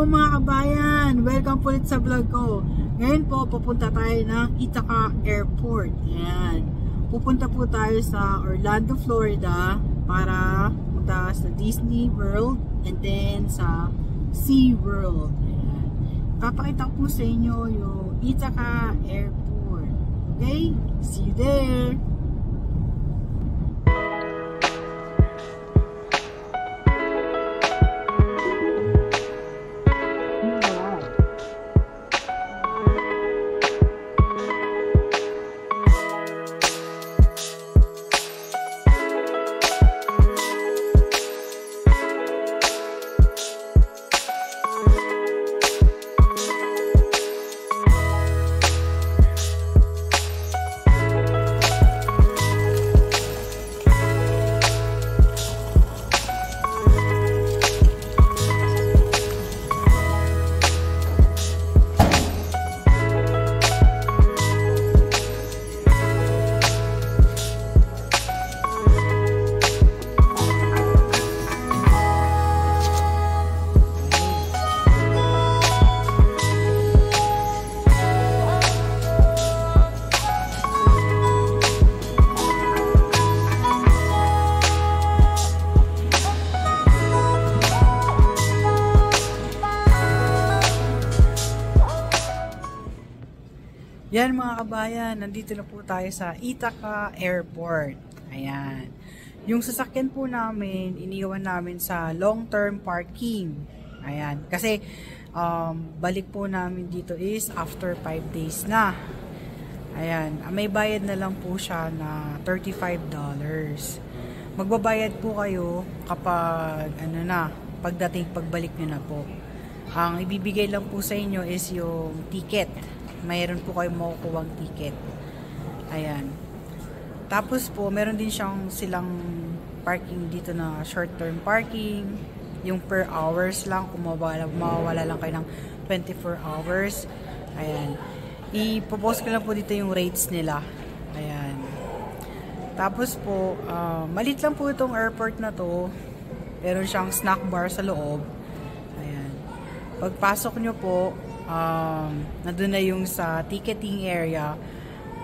mga kabayan! Welcome po ulit sa vlog ko. Ngayon po, pupunta tayo ng Ithaca Airport. Ayan. Pupunta po tayo sa Orlando, Florida para punta sa Disney World and then sa Sea World. Ayan. Papakita ko po sa inyo yung Ithaca Airport. Okay? See you there! Yan mga kabayan, nandito na po tayo sa Ithaca Airport. Ayan. Yung sasakyan po namin, iniwan namin sa long-term parking. Ayan. Kasi, balik po namin dito is after 5 days na. Ayan. May bayad na lang po siya na $35. Magbabayad po kayo kapag, pagbalik nyo na po. Ang ibibigay lang po sa inyo is yung ticket. Mayroon po kayong makukuwang ticket. Ayan. Tapos po, meron din silang parking dito na short-term parking. Yung per hours lang, kung mawawala lang kayo ng 24 hours. Ayan. I-propose ko lang po dito yung rates nila. Ayan. Tapos po, malit lang po itong airport na to. Meron siyang snack bar sa loob. Ayan. Pagpasok nyo po, nandun na yung sa ticketing area.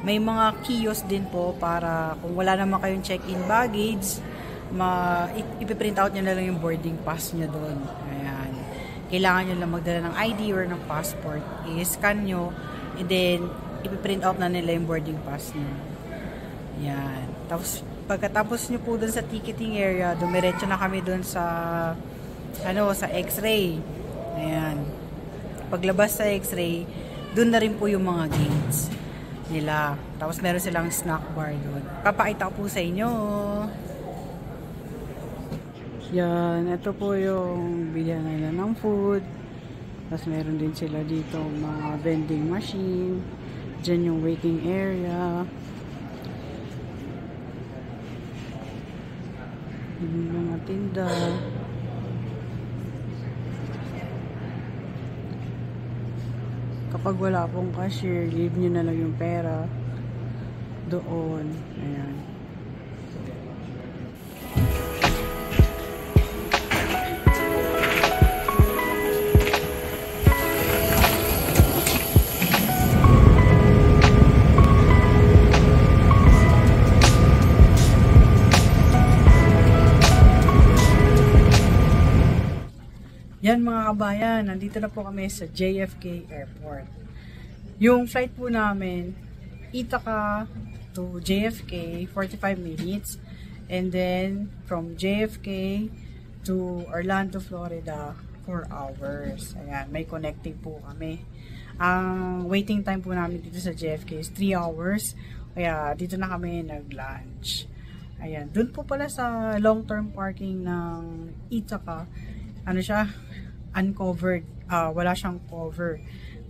May mga kiosk din po para kung wala naman kayong check-in baggage, ipiprint out nyo na lang yung boarding pass nyo doon. Ayan. Kailangan nyo lang magdala ng ID or ng passport. I-scan nyo and then ipiprint out na nila yung boarding pass nyo. Ayan. Tapos pagkatapos nyo po doon sa ticketing area, dumiretso na kami doon sa sa X-ray. Ayan. Paglabas sa X-ray, doon na rin po yung mga gates nila. Tapos meron silang snack bar doon. Papakita ko po sa inyo. Yan, ito po yung bilhan nila ng food. Tapos meron din sila dito mga vending machine. Diyan yung waiting area. Yung mga tinda. Kapag wala pong cashier, leave nyo na lang yung pera doon. Ayan. Yan mga kabayan, nandito na po kami sa JFK Airport. Yung flight po namin, Ithaca to JFK, 45 minutes. And then, from JFK to Orlando, Florida, 4 hours. Ayan, may connecting po kami. Ang waiting time po namin dito sa JFK is 3 hours. Kaya, dito na kami nag-lunch. Ayan, dun po pala sa long-term parking ng Ithaca, uncovered, wala siyang cover.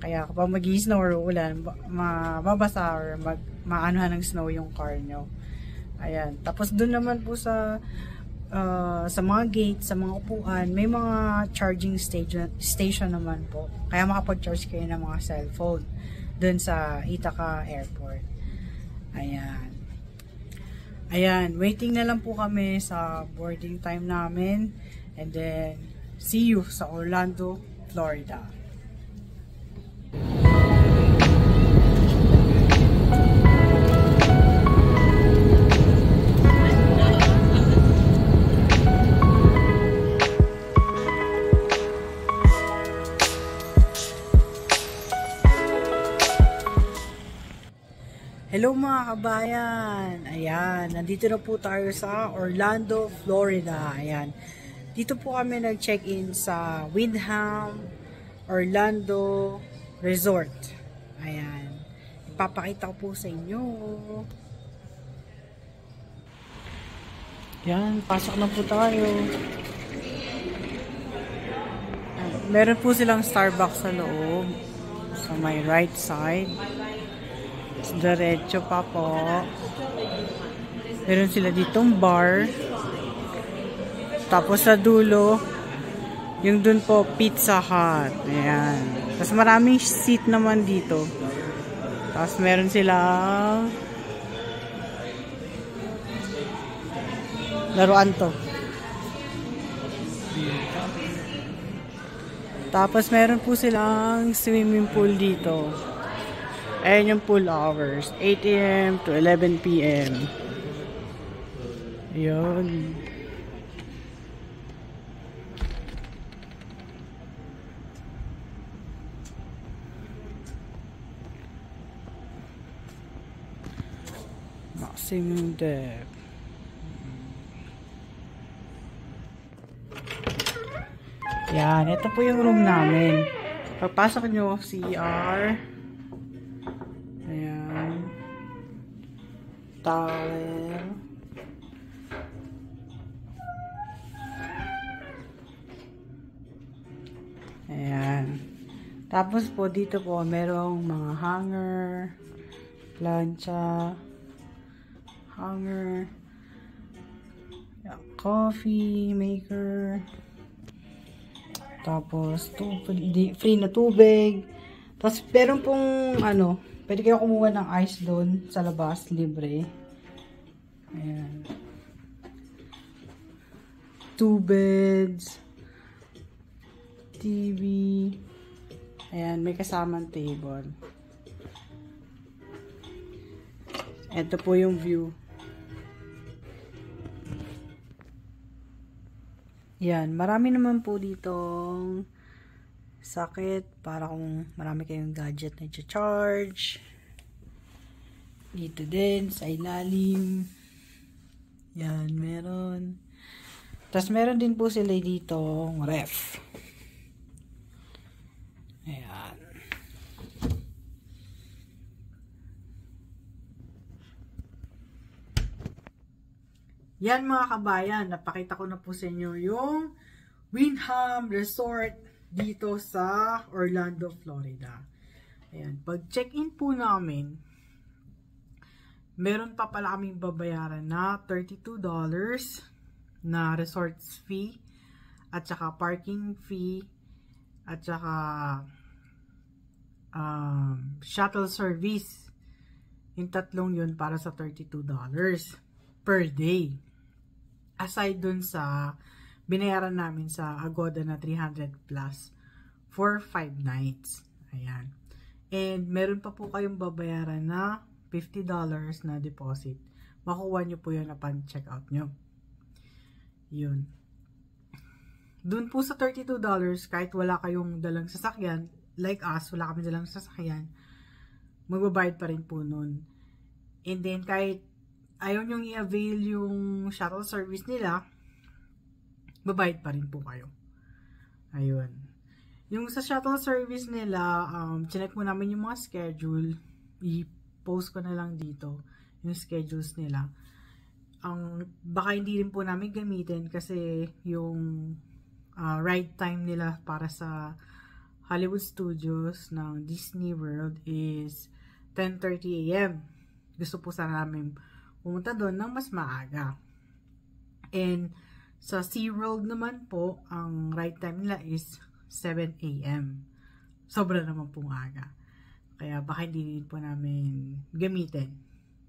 Kaya kapag mag-i-snow or ulan, mababasa or maanuhan ng snow yung car nyo. Ayan. Tapos doon naman po sa mga gate, sa mga upuan, may mga charging station naman po. Kaya makapag-charge kayo ng mga cellphone doon sa Ithaca Airport. Ayan. Ayan, waiting na lang po kami sa boarding time namin. And then, see you sa Orlando, Florida. Hello mga kabayan! Ayan, nandito na po tayo sa Orlando, Florida. Ayan, dito po kami nag-check-in sa Wyndham Orlando Resort. Ayan, ipapakita ko po sa inyo. Ayan, pasok na po tayo. Meron po silang Starbucks sa loob, sa my right side. Diretso pa po. Meron sila ditong bar. Tapos sa dulo, yung dun po, Pizza Hut. Ayan. Tapos maraming seat naman dito. Tapos meron sila laruan to. Tapos meron po silang swimming pool dito. Ayan yung pool hours. 8 AM to 11 PM. Ayun. Maximum depth. Yan. Ito po yung room namin. Pagpasok nyo, CR. Towel. Ayan. Tapos po dito po merong mga hanger, plancha, hanger, coffee maker. Tapos free na tubig. Tapos meron pong ano, pwede kayo kumuha ng ice doon sa labas, libre. Ayan. 2 beds. TV. Ayan, may kasamang table. Ito po yung view. Ayan, marami naman po ditong socket para kung marami kayong gadget na i-charge. Dito din sa ilalim. Yan, meron. Tapos meron din po sila dito ref. Ayan. Yan mga kabayan, napakita ko na po sa inyo yung Wyndham Resort dito sa Orlando, Florida. Ayan, pag check-in po namin, meron pa pala kaming babayaran na $32 na resort fee at saka parking fee at saka shuttle service. Yung tatlong yun para sa $32 per day. Aside dun sa binayaran namin sa Agoda na 300 plus for 5 nights. Ayan. And meron pa po kayong babayaran na $50 na deposit. Makuha nyo po yun upon check-out nyo. Yun. Dun po sa $32, kahit wala kayong dalang sasakyan, like us, wala kami dalang sasakyan, magbabayad pa rin po nun. And then, kahit ayaw nyong i-avail yung shuttle service nila, babayad pa rin po kayo. Ayun. Yung sa shuttle service nila, chinek mo namin yung mga schedule. I-post ko na lang dito yung schedules nila. Baka hindi rin po namin gamitin kasi yung ride time nila para sa Hollywood Studios ng Disney World is 10:30 AM. Gusto po sana namin pumunta doon ng mas maaga. And sa SeaWorld naman po, ang ride time nila is 7 AM. Sobra naman pong aga. Kaya baka hindi po namin gamitin.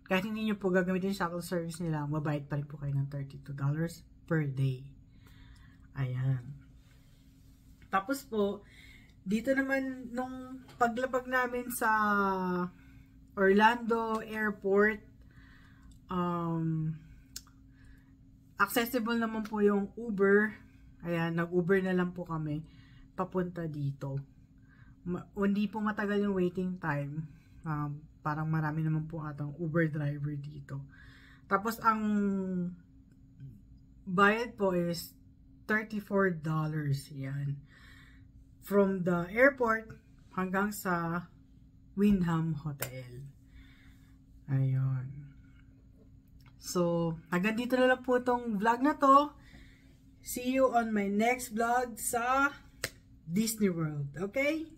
Kahit hindi nyo po gagamitin yung shuttle service nila, mabayad pa rin po kayo ng $32 per day. Ayan. Tapos po, Dito naman, nung paglapag namin sa Orlando Airport, accessible naman po yung Uber. Ayan, nag-Uber na lang po kami papunta dito. Hindi po matagal yung waiting time. Parang marami naman po atang Uber driver dito. Tapos ang bayad po is $34. Yan. From the airport hanggang sa Wyndham Hotel. Ayun. So, hanggang dito na lang po itong vlog na to. See you on my next vlog sa Disney World. Okay?